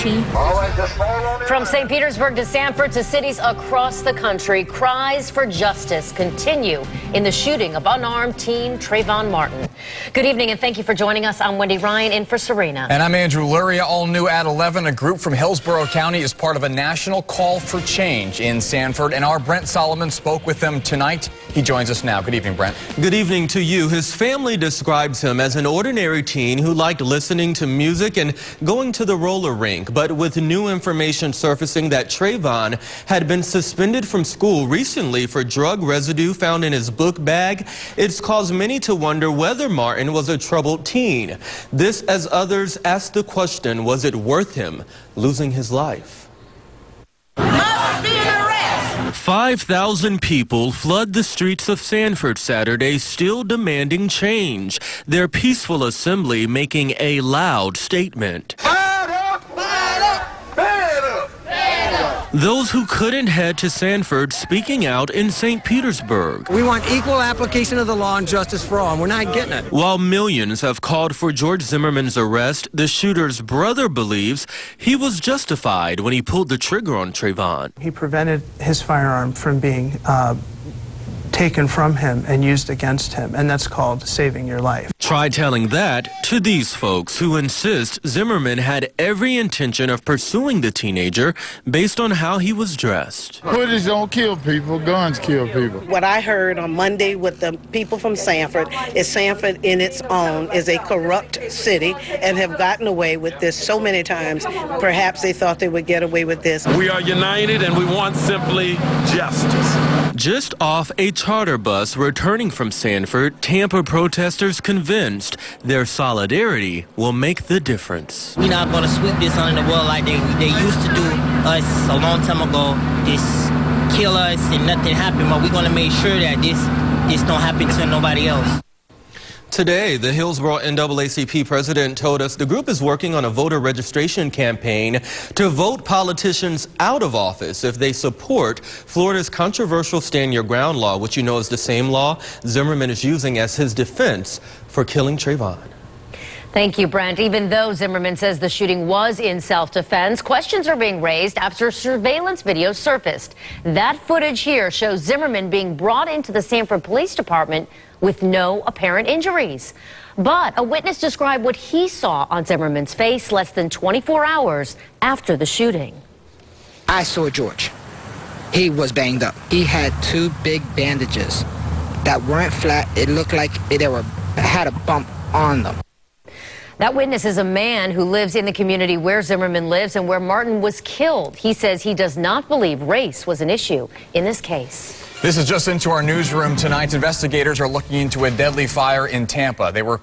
guilty. From St. Petersburg to Sanford to cities across the country, cries for justice continue in the shooting of unarmed teen Trayvon Martin. Good evening and thank you for joining us. I'm Wendy Ryan in for Serena. And I'm Andrew Luria. All new at 11. A group from Hillsborough County is part of a national call for change in Sanford. And our Brent Solomon spoke with them tonight. He joins us now. Good evening, Brent. Good evening to you. His family describes him as an ordinary teen who liked listening to music and going to the roller rink. But with new information surfacing that Trayvon had been suspended from school recently for drug residue found in his book bag, it's caused many to wonder whether Martin was a troubled teen. This as others ask the question, was it worth him losing his life? 5,000 people flood the streets of Sanford Saturday, still demanding change. Their peaceful assembly making a loud statement. Those who couldn't head to Sanford speaking out in St. Petersburg. We want equal application of the law and justice for all, and we're not getting it. While millions have called for George Zimmerman's arrest, the shooter's brother believes he was justified when he pulled the trigger on Trayvon. He prevented his firearm from being taken from him and used against him, and that's called saving your life. Try telling that to these folks who insist Zimmerman had every intention of pursuing the teenager based on how he was dressed. Hoodies don't kill people, guns kill people. What I heard on Monday with the people from Sanford is Sanford in its own is a corrupt city and have gotten away with this so many times. Perhaps they thought they would get away with this. We are united and we want simply justice. Just off a charter bus returning from Sanford, Tampa protesters convinced their solidarity will make the difference. We're not going to sweep this under the rug like they used to do us a long time ago. Just kill us and nothing happen, but we're going to make sure that this don't happen to nobody else. Today, the Hillsborough NAACP president told us the group is working on a voter registration campaign to vote politicians out of office if they support Florida's controversial Stand Your Ground law, which you know is the same law Zimmerman is using as his defense for killing Trayvon. Thank you, Brent. Even though Zimmerman says the shooting was in self-defense, questions are being raised after surveillance video surfaced. That footage here shows Zimmerman being brought into the Sanford Police Department with no apparent injuries. But a witness described what he saw on Zimmerman's face less than 24 hours after the shooting. I saw George. He was banged up. He had two big bandages that weren't flat. It looked like had a bump on them. That witness is a man who lives in the community where Zimmerman lives and where Martin was killed. He says he does not believe race was an issue in this case. This is just into our newsroom tonight. Investigators are looking into a deadly fire in Tampa. They were